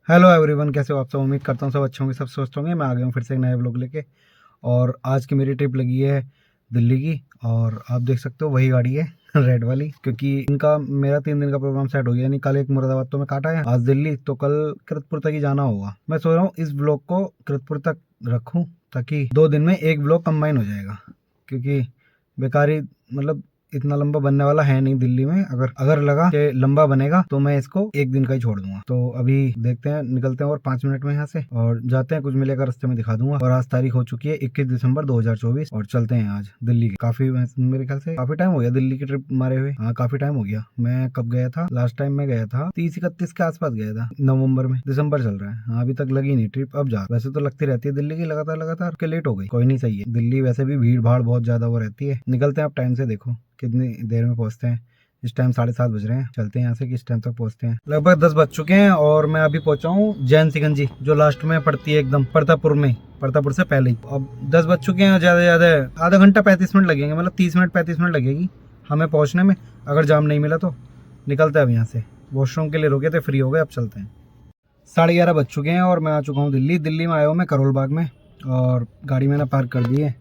Hello everyone, कैसे हो आप सब। उम्मीद करता हूँ सब अच्छे होंगे, सब स्वस्थ होंगे। मैं आ गया हूँ फिर से एक नया व्लॉग लेके। और आज की मेरी ट्रिप लगी है दिल्ली की। और आप देख सकते हो वही गाड़ी है रेड वाली, क्योंकि इनका मेरा 3 दिन का प्रोग्राम सेट हो गया। यानी कल एक मुरादाबाद तो मैं काटा है, आज दिल्ली, तो कल कृतपुर तक ही जाना होगा। मैं सोच रहा हूँ इस ब्लॉग को कृतपुर तक रखूँ, ताकि 2 दिन में एक ब्लॉग कंबाइन हो जाएगा। क्योंकि बेकारी मतलब इतना लंबा बनने वाला है नहीं दिल्ली में। अगर लगा कि लंबा बनेगा तो मैं इसको एक दिन का ही छोड़ दूंगा। तो अभी देखते हैं, निकलते हैं और 5 मिनट में यहाँ से और जाते हैं। कुछ मिलेगा रास्ते में दिखा दूंगा। और आज तारीख हो चुकी है 21 दिसंबर 2024 और चलते हैं आज दिल्ली की। काफी मेरे ख्याल से काफी टाइम हो गया दिल्ली की ट्रिप मारे हुए। हाँ, काफी टाइम हो गया। मैं कब गया था लास्ट टाइम? मैं गया था 30-31 के आसपास गया था, नवंबर में। दिसंबर चल रहा है, हाँ, अभी तक लगी नहीं ट्रिप। अब जा, वैसे तो लगती रहती है दिल्ली की लगातार के। लेट हो गई, कोई नहीं, सही है। दिल्ली वैसे भी भीड़ भाड़ बहुत ज्यादा वो रहती है। निकलते हैं आप, टाइम से देखो कितनी देर में पहुंचते हैं। इस टाइम 7:30 बज रहे हैं। चलते हैं यहाँ से, किस टाइम तक पहुंचते हैं। लगभग 10 बज चुके हैं और मैं अभी पहुंचा हूँ जैन सिकंजी, जो लास्ट में पड़ती है एकदम प्रतापपुर में, प्रतापपुर से पहले ही। अब 10 बज चुके हैं। ज़्यादा आधा घंटा 35 मिनट लगेंगे, मतलब 30 मिनट 35 मिनट लगेगी हमें पहुँचने में, अगर जाम नहीं मिला तो। निकलते हैं अब यहाँ से। वॉशरूम के लिए रुके थे, फ्री हो गए, अब चलते हैं। 11:30 बज चुके हैं और मैं आ चुका हूँ दिल्ली में आया हूँ मैं करोल बाग में। और गाड़ी मैंने पार्क कर दी है।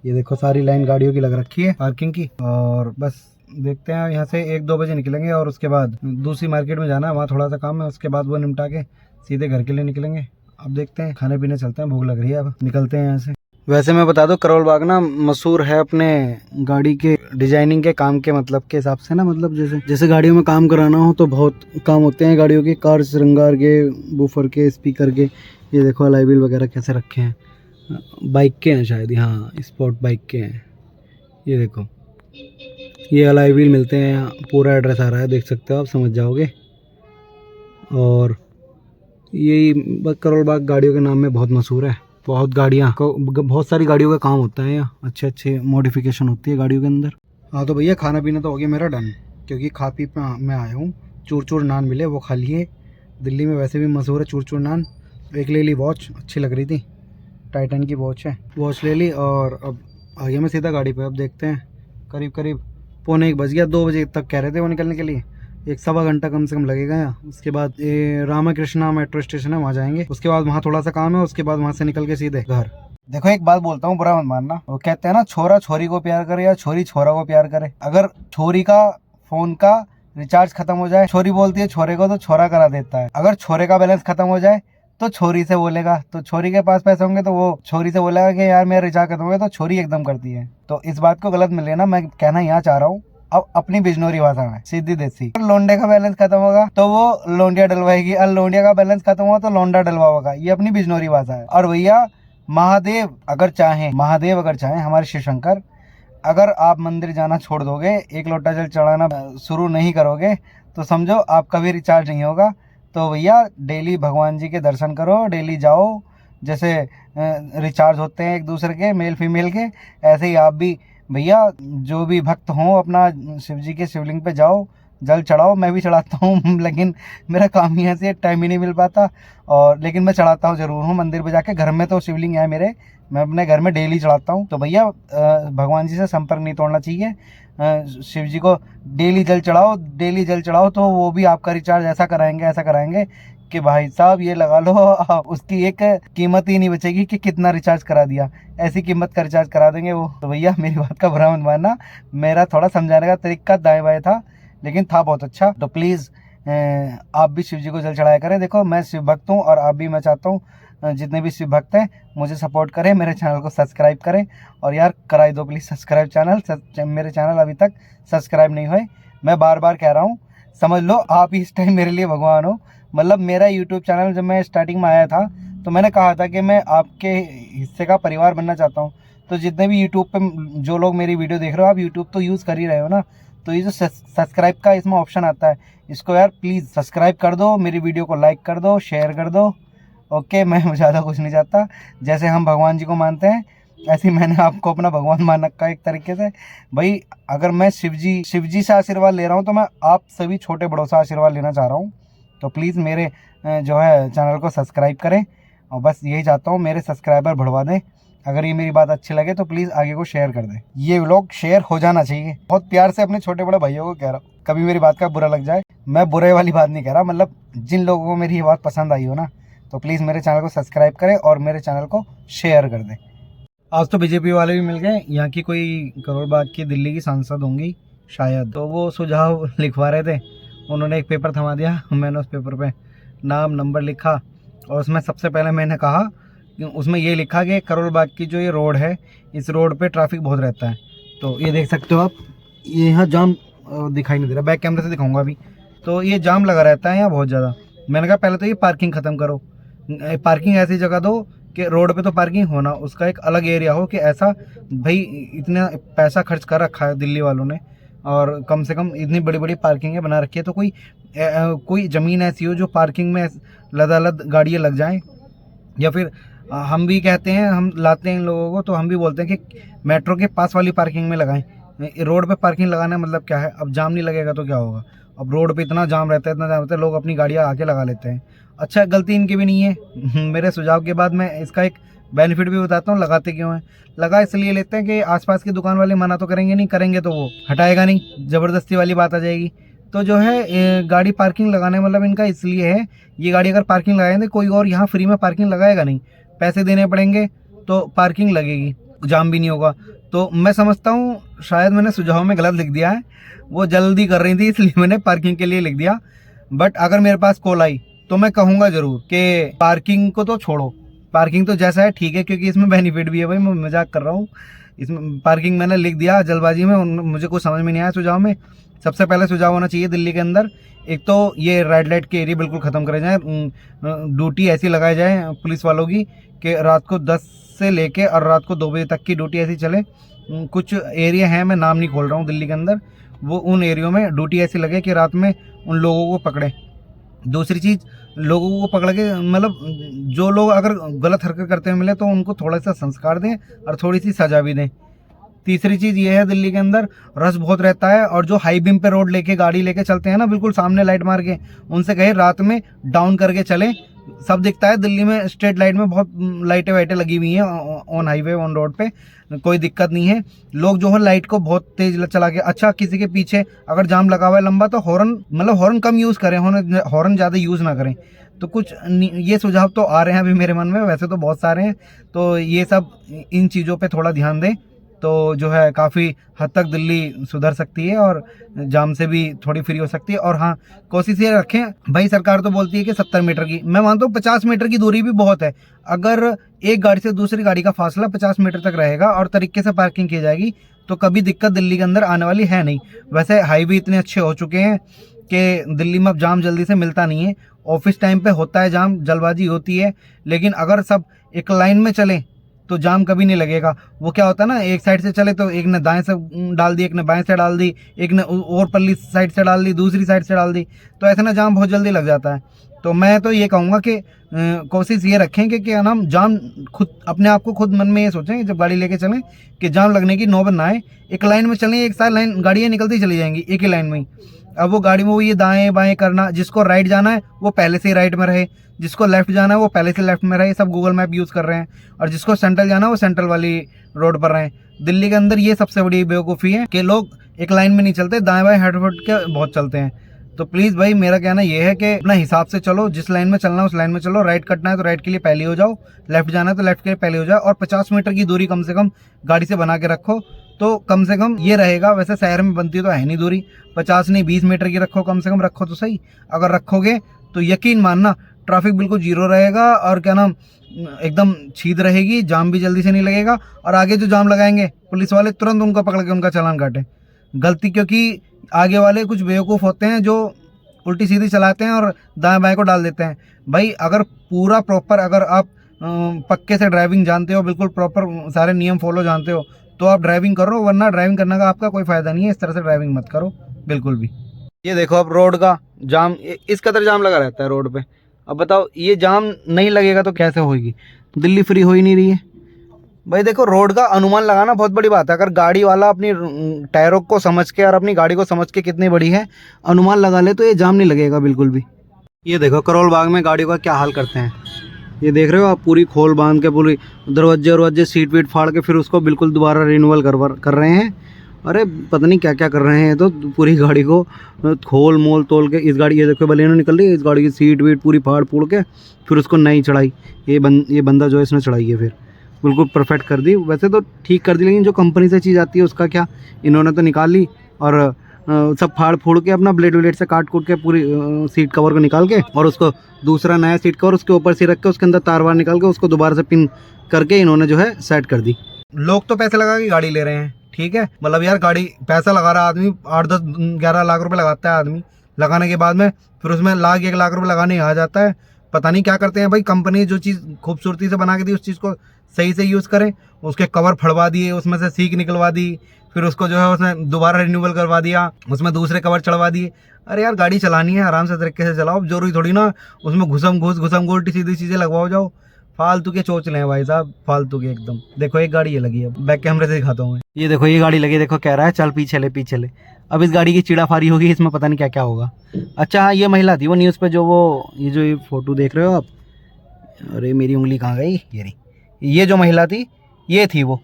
ये देखो, सारी लाइन गाड़ियों की लग रखी है पार्किंग की। और बस देखते हैं यहाँ से 1-2 बजे निकलेंगे और उसके बाद दूसरी मार्केट में जाना है, वहाँ थोड़ा सा काम है। उसके बाद वो निपटा के सीधे घर के लिए निकलेंगे। अब देखते हैं, खाने पीने चलते हैं, भूख लग रही है। अब निकलते हैं यहाँ से। वैसे मैं बता दूं, करोल बाग ना मशहूर है अपने गाड़ी के डिजाइनिंग के काम के मतलब के हिसाब से ना। मतलब जैसे गाड़ियों में काम कराना हो तो बहुत काम होते हैं गाड़ियों के, कार श्रृंगार के, बूफर के, स्पीकर के। ये देखो अलॉय व्हील वगैरह कैसे रखे हैं। बाइक के हैं शायद, हाँ, स्पोर्ट बाइक के हैं। ये देखो, ये अलॉय व्हील मिलते हैं यहाँ। पूरा एड्रेस आ रहा है, देख सकते हो आप, समझ जाओगे। और यही करोल बाग गाड़ियों के नाम में बहुत मशहूर है। बहुत सारी गाड़ियों का काम होता है यहाँ। अच्छे मॉडिफिकेशन होती है गाड़ियों के अंदर। हाँ तो भैया, खाना पीना तो हो गया मेरा डन, क्योंकि खा पी मैं आया हूँ। चूर नान मिले, वो खा लिए। दिल्ली में वैसे भी मशहूर है चूर नान। एक ले ली वॉच, अच्छी लग रही थी, टाइटन की वॉच है, वॉच ले ली। और अब आ गया मैं सीधा गाड़ी पे। अब देखते हैं, करीब 1:45 बज गया। 2 बजे तक कह रहे थे वो निकलने के लिए। 1-1.25 घंटा कम से कम लगेगा यहाँ। उसके बाद रामाकृष्णा मेट्रो स्टेशन है, वहाँ जाएंगे। उसके बाद वहाँ थोड़ा सा काम है, उसके बाद वहाँ से निकल के सीधे घर। देखो, एक बात बोलता हूँ, बुरा मत मानना। वो कहते हैं ना, छोरा छोरी को प्यार करे या छोरी छोरा को प्यार करे। अगर छोरी का फोन का रिचार्ज खत्म हो जाए, छोरी बोलती है छोरे को, तो छोरा करा देता है। अगर छोरे का बैलेंस खत्म हो जाए तो छोरी से बोलेगा, तो छोरी के पास पैसे होंगे तो वो छोरी से बोलेगा कि यार मेरा रिचार्ज खत्म हो गया, तो छोरी एकदम करती है। तो इस बात को गलत मिल लेना, मैं कहना यहाँ चाह रहा हूँ अब अपनी बिजनौरी भाषा में, सीधी देसी। लोंडे का बैलेंस खत्म होगा तो वो लोंडिया डलवाएगी, और लोंडिया का बैलेंस खत्म हुआ तो लोंडा डलवाएगा। ये अपनी बिजनौरी भाषा है। और भैया, महादेव अगर चाहें हमारे शिव शंकर, अगर आप मंदिर जाना छोड़ दोगे, एक लोटा जल चढ़ाना शुरू नहीं करोगे, तो समझो आपका भी रिचार्ज नहीं होगा। तो भैया, डेली भगवान जी के दर्शन करो, डेली जाओ। जैसे रिचार्ज होते हैं एक दूसरे के, मेल फीमेल के, ऐसे ही आप भी भैया, जो भी भक्त हों, अपना शिव जी के शिवलिंग पे जाओ, जल चढ़ाओ। मैं भी चढ़ाता हूँ लेकिन मेरा काम ही ऐसे, टाइम ही नहीं मिल पाता। और लेकिन मैं चढ़ाता हूँ जरूर हूँ मंदिर पे जाके। घर में तो शिवलिंग है मेरे, मैं अपने घर में डेली चढ़ाता हूँ। तो भैया, भगवान जी से संपर्क नहीं तोड़ना चाहिए। शिव जी को डेली जल चढ़ाओ, तो वो भी आपका रिचार्ज ऐसा कराएंगे कि भाई साहब ये लगा लो, उसकी एक कीमत ही नहीं बचेगी कि कितना रिचार्ज करा दिया। ऐसी कीमत का रिचार्ज करा देंगे वो। तो भैया, मेरी बात का बुरा मत मानना, मेरा थोड़ा समझाने का तरीका दाएं बाएं था, लेकिन था बहुत अच्छा। तो प्लीज़ आप भी शिव जी को जल चढ़ाया करें। देखो, मैं शिव भक्त हूँ और आप भी, मैं चाहता हूँ जितने भी शिव भक्त हैं मुझे सपोर्ट करें, मेरे चैनल को सब्सक्राइब करें। और यार, कराई दो प्लीज़ सब्सक्राइब चैनल। मेरे चैनल अभी तक सब्सक्राइब नहीं हुए। मैं बार बार कह रहा हूँ, समझ लो आप इस टाइम मेरे लिए भगवान हो। मतलब मेरा यूट्यूब चैनल जब मैं स्टार्टिंग में आया था, तो मैंने कहा था कि मैं आपके हिस्से का परिवार बनना चाहता हूँ। तो जितने भी यूट्यूब पे जो लोग मेरी वीडियो देख रहे हो, आप यूट्यूब तो यूज़ कर ही रहे हो ना, तो ये जो सब्सक्राइब का इसमें ऑप्शन आता है, इसको यार प्लीज़ सब्सक्राइब कर दो, मेरी वीडियो को लाइक कर दो, शेयर कर दो। ओके, मैं ज़्यादा कुछ नहीं चाहता। जैसे हम भगवान जी को मानते हैं, ऐसे ही मैंने आपको अपना भगवान मान रखा है एक तरीके से। भाई, अगर मैं शिव जी से आशीर्वाद ले रहा हूँ, तो मैं आप सभी छोटे बड़ों से आशीर्वाद लेना चाह रहा हूँ। तो प्लीज़ मेरे जो है चैनल को सब्सक्राइब करें। और बस यही चाहता हूँ, मेरे सब्सक्राइबर बढ़वा दें। अगर ये मेरी बात अच्छी लगे तो प्लीज़ आगे को शेयर कर दें। ये व्लॉग शेयर हो जाना चाहिए। बहुत प्यार से अपने छोटे बड़े भाइयों को कह रहा हूँ। कभी मेरी बात का बुरा लग जाए। मैं बुरे वाली बात नहीं कह रहा, मतलब जिन लोगों को मेरी ये बात पसंद आई हो ना, तो प्लीज़ मेरे चैनल को सब्सक्राइब करें और मेरे चैनल को शेयर कर दें। आज तो बीजेपी वाले भी मिल गए, यहाँ की कोई करोल बाग की दिल्ली की सांसद होंगी शायद, तो वो सुझाव लिखवा रहे थे। उन्होंने एक पेपर थमा दिया, मैंने उस पेपर पे नाम नंबर लिखा और उसमें सबसे पहले मैंने कहा कि उसमें ये लिखा कि करोल बाग की जो ये रोड है, इस रोड पे ट्रैफिक बहुत रहता है। तो ये देख सकते हो आप, ये यहाँ जाम दिखाई नहीं दे रहा, बैक कैमरे से दिखाऊंगा अभी। तो ये जाम लगा रहता है यहाँ बहुत ज़्यादा। मैंने कहा पहले तो ये पार्किंग ख़त्म करो, पार्किंग ऐसी जगह दो कि रोड पे तो पार्किंग होना, उसका एक अलग एरिया हो कि ऐसा भाई इतना पैसा खर्च कर रखा है दिल्ली वालों ने और कम से कम इतनी बड़ी बड़ी पार्किंगें बना रखी है, तो कोई ज़मीन ऐसी हो जो पार्किंग में लदालद गाड़ियाँ लग जाएं। या फिर हम भी कहते हैं, हम लाते हैं इन लोगों को, तो हम भी बोलते हैं कि मेट्रो के पास वाली पार्किंग में लगाएं। रोड पे पार्किंग लगाना मतलब क्या है? अब जाम नहीं लगेगा तो क्या होगा? अब रोड पे इतना जाम रहता है, इतना जाम रहता है, लोग अपनी गाड़ियाँ आके लगा लेते हैं। अच्छा, गलती इनकी भी नहीं है। मेरे सुझाव के बाद मैं इसका एक बेनिफिट भी बताता हूँ, लगाते क्यों हैं। लगा इसलिए लेते हैं कि आसपास की दुकान वाले मना तो करेंगे नहीं, करेंगे तो वो हटाएगा नहीं, ज़बरदस्ती वाली बात आ जाएगी। तो जो है गाड़ी पार्किंग लगाने मतलब इनका इसलिए है, ये गाड़ी अगर पार्किंग लगाएंगे कोई और यहाँ फ्री में पार्किंग लगाएगा नहीं, पैसे देने पड़ेंगे तो पार्किंग लगेगी, जाम भी नहीं होगा। तो मैं समझता हूँ शायद मैंने सुझाव में गलत लिख दिया है, वो जल्दी कर रही थी इसलिए मैंने पार्किंग के लिए लिख दिया। बट अगर मेरे पास कॉल आई तो मैं कहूँगा ज़रूर कि पार्किंग को तो छोड़ो, पार्किंग तो जैसा है ठीक है, क्योंकि इसमें बेनिफिट भी है। भाई मैं मजाक कर रहा हूँ, इसमें पार्किंग मैंने लिख दिया जल्दबाजी में, मुझे कुछ समझ में नहीं आया सुझाव में। सबसे पहले सुझाव होना चाहिए दिल्ली के अंदर, एक तो ये रेड लाइट के एरिया बिल्कुल ख़त्म करे जाएँ, ड्यूटी ऐसी लगाई जाए पुलिस वालों की कि रात को 10 से लेके और रात को 2 बजे तक की ड्यूटी ऐसी चले। कुछ एरिया हैं, मैं नाम नहीं खोल रहा हूँ दिल्ली के अंदर, वो उन एरियो में ड्यूटी ऐसी लगे कि रात में उन लोगों को पकड़े। दूसरी चीज़, लोगों को पकड़ के मतलब जो लोग अगर गलत हरकत करते हुए मिले तो उनको थोड़ा सा संस्कार दें और थोड़ी सी सज़ा भी दें। तीसरी चीज़ ये है, दिल्ली के अंदर रश बहुत रहता है और जो हाई बीम पे रोड लेके गाड़ी लेके चलते हैं ना, बिल्कुल सामने लाइट मार के, उनसे कहे रात में डाउन करके चलें। सब दिखता है दिल्ली में, स्ट्रीट लाइट में बहुत लाइटें वाइटें लगी हुई हैं ऑन हाईवे ऑन रोड पे, कोई दिक्कत नहीं है। लोग जो है लाइट को बहुत तेज चला के, अच्छा किसी के पीछे अगर जाम लगा हुआ है लंबा तो हॉर्न कम यूज़ करें, हॉर्न ज़्यादा यूज़ ना करें। तो कुछ ये सुझाव तो आ रहे हैं अभी मेरे मन में, वैसे तो बहुत सारे हैं। तो ये सब इन चीज़ों पे थोड़ा ध्यान दें तो जो है काफ़ी हद तक दिल्ली सुधर सकती है और जाम से भी थोड़ी फ्री हो सकती है। और हाँ, कोशिश ये रखें, भाई सरकार तो बोलती है कि 70 मीटर की, मैं मानता हूँ 50 मीटर की दूरी भी बहुत है। अगर एक गाड़ी से दूसरी गाड़ी का फासला 50 मीटर तक रहेगा और तरीके से पार्किंग की जाएगी तो कभी दिक्कत दिल्ली के अंदर आने वाली है नहीं। वैसे हाईवे इतने अच्छे हो चुके हैं कि दिल्ली में अब जाम जल्दी से मिलता नहीं है। ऑफिस टाइम पे होता है जाम, जल्दबाजी होती है, लेकिन अगर सब एक लाइन में चलें तो जाम कभी नहीं लगेगा। वो क्या होता है ना, एक साइड से चले तो एक ने दाएं से डाल दी, एक ने बाएं से डाल दी, एक ने और पल्ली साइड से डाल दी, दूसरी साइड से डाल दी, तो ऐसे ना जाम बहुत जल्दी लग जाता है। तो मैं तो ये कहूँगा कि कोशिश ये रखें कि क्या नाम, जाम खुद अपने आप को खुद मन में ये सोचें जब गाड़ी लेके चलें कि जाम लगने की नौबत ना आए। एक लाइन में चलें, एक साइड लाइन गाड़ियाँ निकलती चली जाएंगी एक ही लाइन में ही। अब वो गाड़ी में वो ये दाएं बाएं करना, जिसको राइट जाना है वो पहले से ही राइट में रहे, जिसको लेफ्ट जाना है वो पहले से लेफ्ट में रहे। सब गूगल मैप यूज़ कर रहे हैं, और जिसको सेंट्रल जाना है वो सेंट्रल वाली रोड पर रहे। दिल्ली के अंदर ये सबसे बड़ी बेवकूफ़ी है कि लोग एक लाइन में नहीं चलते, दाएं बाएं हट के बहुत चलते हैं। तो प्लीज़ भाई मेरा कहना ये है कि अपना हिसाब से चलो, जिस लाइन में चलना है उस लाइन में चलो। राइट कटना है तो राइट के लिए पहले हो जाओ, लेफ्ट जाना है तो लेफ्ट के लिए पहले हो जाओ, और 50 मीटर की दूरी कम से कम गाड़ी से बना के रखो तो कम से कम ये रहेगा। वैसे शहर में बनती तो है नहीं दूरी, 50 नहीं 20 मीटर की रखो, कम से कम रखो तो सही। अगर रखोगे तो यकीन मानना ट्रैफिक बिल्कुल जीरो रहेगा और क्या नाम एकदम छीद रहेगी, जाम भी जल्दी से नहीं लगेगा। और आगे जो जाम लगाएंगे पुलिस वाले तुरंत उनको पकड़ के उनका चालान काटें। गलती क्योंकि आगे वाले कुछ बेवकूफ़ होते हैं जो उल्टी सीधी चलाते हैं और दाएं बाएं को डाल देते हैं। भाई अगर पूरा प्रॉपर, अगर आप पक्के से ड्राइविंग जानते हो, बिल्कुल प्रॉपर सारे नियम फॉलो जानते हो तो आप ड्राइविंग करो, वरना ड्राइविंग करने का आपका कोई फ़ायदा नहीं है। इस तरह से ड्राइविंग मत करो बिल्कुल भी। ये देखो अब रोड का जाम, इस कदर जाम लगा रहता है रोड पे। अब बताओ ये जाम नहीं लगेगा तो कैसे होगी? दिल्ली फ्री हो ही नहीं रही है। भाई देखो, रोड का अनुमान लगाना बहुत बड़ी बात है। अगर गाड़ी वाला अपनी टायरों को समझ के और अपनी गाड़ी को समझ के कितनी बड़ी है अनुमान लगा ले तो ये जाम नहीं लगेगा बिल्कुल भी। ये देखो करोल बाग में गाड़ी का क्या हाल करते हैं, ये देख रहे हो आप, पूरी खोल बांध के पूरी दरवाजे सीट वीट फाड़ के फिर उसको बिल्कुल दोबारा रिन्यूअल कर रहे हैं। अरे पता नहीं क्या क्या कर रहे हैं। तो पूरी गाड़ी को खोल मोल तोल के इस गाड़ी, ये देखो बलेनो निकल रही है, इस गाड़ी की सीट वीट पूरी फाड़ फूड़ के फिर उसको नई चढ़ाई। ये बंदा जो है इसने चढ़ाई है, फिर बिल्कुल परफेक्ट कर दी। वैसे तो ठीक कर दी, लेकिन जो कंपनी से चीज़ आती है उसका क्या, इन्होंने तो निकाल ली और सब फाड़ फूड़ के अपना ब्लेड व्लेड से काट कूट के पूरी सीट कवर को निकाल के और उसको दूसरा नया सीट कवर उसके ऊपर से रख के उसके अंदर तार वार निकाल के उसको दोबारा से पिन करके इन्होंने जो है सेट कर दी। लोग तो पैसे लगा के गाड़ी ले रहे हैं, ठीक है, मतलब यार गाड़ी पैसा लगा रहा आदमी, 8-10-11 लाख रुपए लगाता है आदमी, लगाने के बाद में फिर उसमें 1 लाख रुपए लगाने आ जाता है। पता नहीं क्या करते हैं भाई। कंपनी जो चीज़ खूबसूरती से बना के दी उस चीज़ को सही से यूज़ करें। उसके कवर फड़वा दिए, उसमें से सीख निकलवा दी, फिर उसको जो है उसने दोबारा रिन्यूअल करवा दिया, उसमें दूसरे कवर चढ़वा दिए। अरे यार गाड़ी चलानी है, आराम से तरीके से चलाओ, जरूरी थोड़ी ना उसमें घुसम घुस उल्टी सीधी चीज़ें लगवाओ जाओ। फालतू के चोचले हैं भाई साहब, फालतू के एकदम। देखो एक गाड़ी ये लगी है, बैक कैमरे से दिखाता हूँ मैं। ये देखो ये गाड़ी लगी, देखो कह रहा है चल पीछे ले पीछे ले। अब इस गाड़ी की चिड़ाफारी होगी, इसमें पता नहीं क्या क्या होगा। अच्छा हाँ, ये महिला थी वो न्यूज़ पे जो ये फोटो देख रहे हो आप। अरे मेरी उंगली कहाँ गई, ये रही। ये जो महिला थी ये थी वो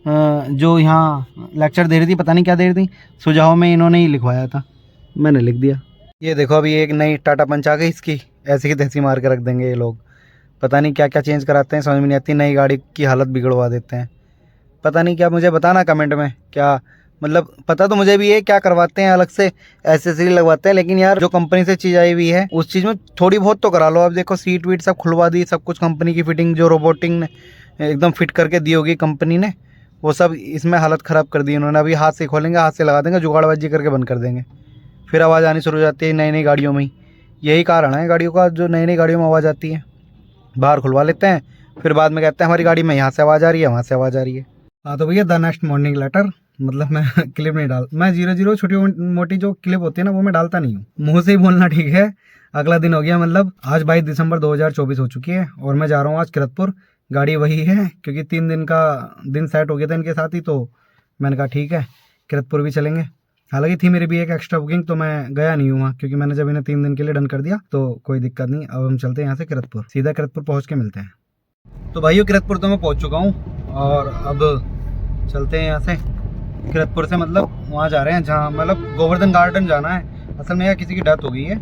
जो यहाँ लेक्चर दे रही थी, पता नहीं क्या दे रही थी। सुझाव में इन्होंने ही लिखवाया था, मैंने लिख दिया। ये देखो अभी एक नई टाटा पंच आ गई, इसकी ऐसी की तैसी मार के रख देंगे ये लोग। पता नहीं क्या क्या चेंज कराते हैं, समझ में नहीं आती। नई गाड़ी की हालत बिगड़वा देते हैं, पता नहीं क्या। मुझे बताना कमेंट में क्या, मतलब पता तो मुझे भी है क्या करवाते हैं, अलग से एसेसरी लगवाते हैं, लेकिन यार जो कंपनी से चीज़ आई हुई है उस चीज़ में थोड़ी बहुत तो करा लो। अब देखो सीट वीट सब खुलवा दी, सब कुछ कंपनी की फिटिंग जो रोबोटिंग ने एकदम फिट करके दी होगी कंपनी ने, वो सब इसमें हालत ख़राब कर दी इन्होंने। अभी हाथ से खोलेंगे, हाथ से लगा देंगे, जुगाड़बाजी करके बंद कर देंगे, फिर आवाज़ आनी शुरू हो जाती है नई नई गाड़ियों में ही। यही कारण है गाड़ियों का, जो नई नई गाड़ियों में आवाज़ आती है। बाहर खुलवा लेते हैं, फिर बाद में कहते हैं हमारी गाड़ी में यहाँ से आवाज़ आ रही है, वहाँ से आवाज़ आ रही है। हाँ तो भैया द नेक्स्ट मॉर्निंग लेटर, मतलब मैं क्लिप नहीं डाल, मैं 0-0 छोटी मोटी जो क्लिप होती है ना वो मैं डालता नहीं हूँ। मुँह से ही बोलना ठीक है। अगला दिन हो गया, मतलब आज 22 दिसंबर 2024 हो चुकी है और मैं जा रहा हूँ आज किरतपुर। गाड़ी वही है क्योंकि 3 दिन का दिन सेट हो गया था इनके साथ ही, तो मैंने कहा ठीक है किरतपुर भी चलेंगे। हालांकि थी मेरी भी एक एक्स्ट्रा बुकिंग, तो मैं गया नहीं हूँ वहाँ, क्योंकि मैंने जब इन्हें 3 दिन के लिए डन कर दिया तो कोई दिक्कत नहीं। अब हम चलते हैं यहाँ से किरतपुर, सीधा किरतपुर पहुँच के मिलते हैं। तो भाइयों किरतपुर तो मैं पहुँच चुका हूँ और अब चलते हैं यहाँ से किरतपुर से, मतलब वहाँ जा रहे हैं जहाँ मतलब गोवर्धन गार्डन जाना है। असल में यहाँ किसी की डेथ हो गई है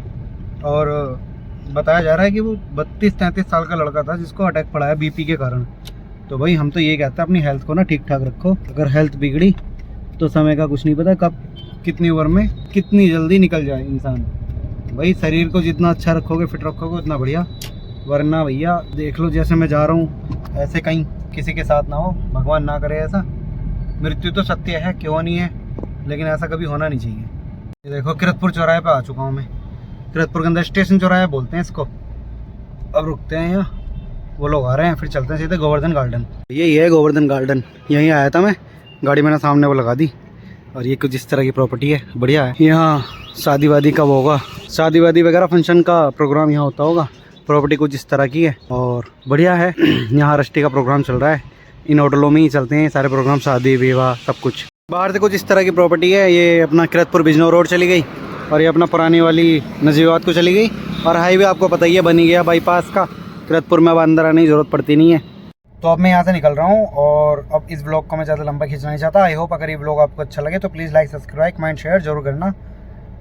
और बताया जा रहा है कि वो 32-33 साल का लड़का था जिसको अटैक पड़ा है बीपी के कारण। तो भाई हम तो ये कहते हैं अपनी हेल्थ को ना ठीक ठाक रखो। अगर हेल्थ बिगड़ी तो समय का कुछ नहीं पता, कब कितनी उम्र में कितनी जल्दी निकल जाए इंसान। भाई शरीर को जितना अच्छा रखोगे, फिट रखोगे, उतना बढ़िया। वरना भैया देख लो जैसे मैं जा रहा हूँ ऐसे कहीं किसी के साथ ना हो, भगवान ना करे ऐसा। मृत्यु तो सत्य है, क्यों नहीं है, लेकिन ऐसा कभी होना नहीं चाहिए। ये देखो किरतपुर चौराहे पे आ चुका हूँ मैं। किरतपुर के अंदर स्टेशन चौराहा बोलते हैं इसको। अब रुकते हैं यहाँ, वो लोग आ रहे हैं, फिर चलते हैं सीधे गोवर्धन गार्डन। यही है गोवर्धन गार्डन, यहीं आया था मैं, गाड़ी मैंने सामने वो लगा दी। और ये कुछ इस तरह की प्रॉपर्टी है, बढ़िया है। यहाँ शादी वादी कब होगा, शादी वादी वगैरह फंक्शन का प्रोग्राम यहाँ होता होगा। प्रॉपर्टी कुछ इस तरह की है और बढ़िया है। यहाँ रष्टी का प्रोग्राम चल रहा है, इन होटलों में ही चलते हैं सारे प्रोग्राम, शादी विवाह सब कुछ। बाहर से कुछ इस तरह की प्रॉपर्टी है। ये अपना किरतपुर बिजनौर रोड चली गई और ये अपना पुरानी वाली नजीबाबाद को चली गई। और हाईवे आपको पता ही है बनी गया बाईपास का, किरतपुर में अब अंदर आने की ज़रूरत पड़ती नहीं है। तो अब मैं यहाँ से निकल रहा हूँ और अब इस ब्लॉग को मैं ज़्यादा लंबा खींचना नहीं चाहता। आई होप अगर ये ब्लॉग आपको अच्छा लगे तो please like, subscribe, comment, share जरूर करना।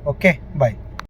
Okay bye.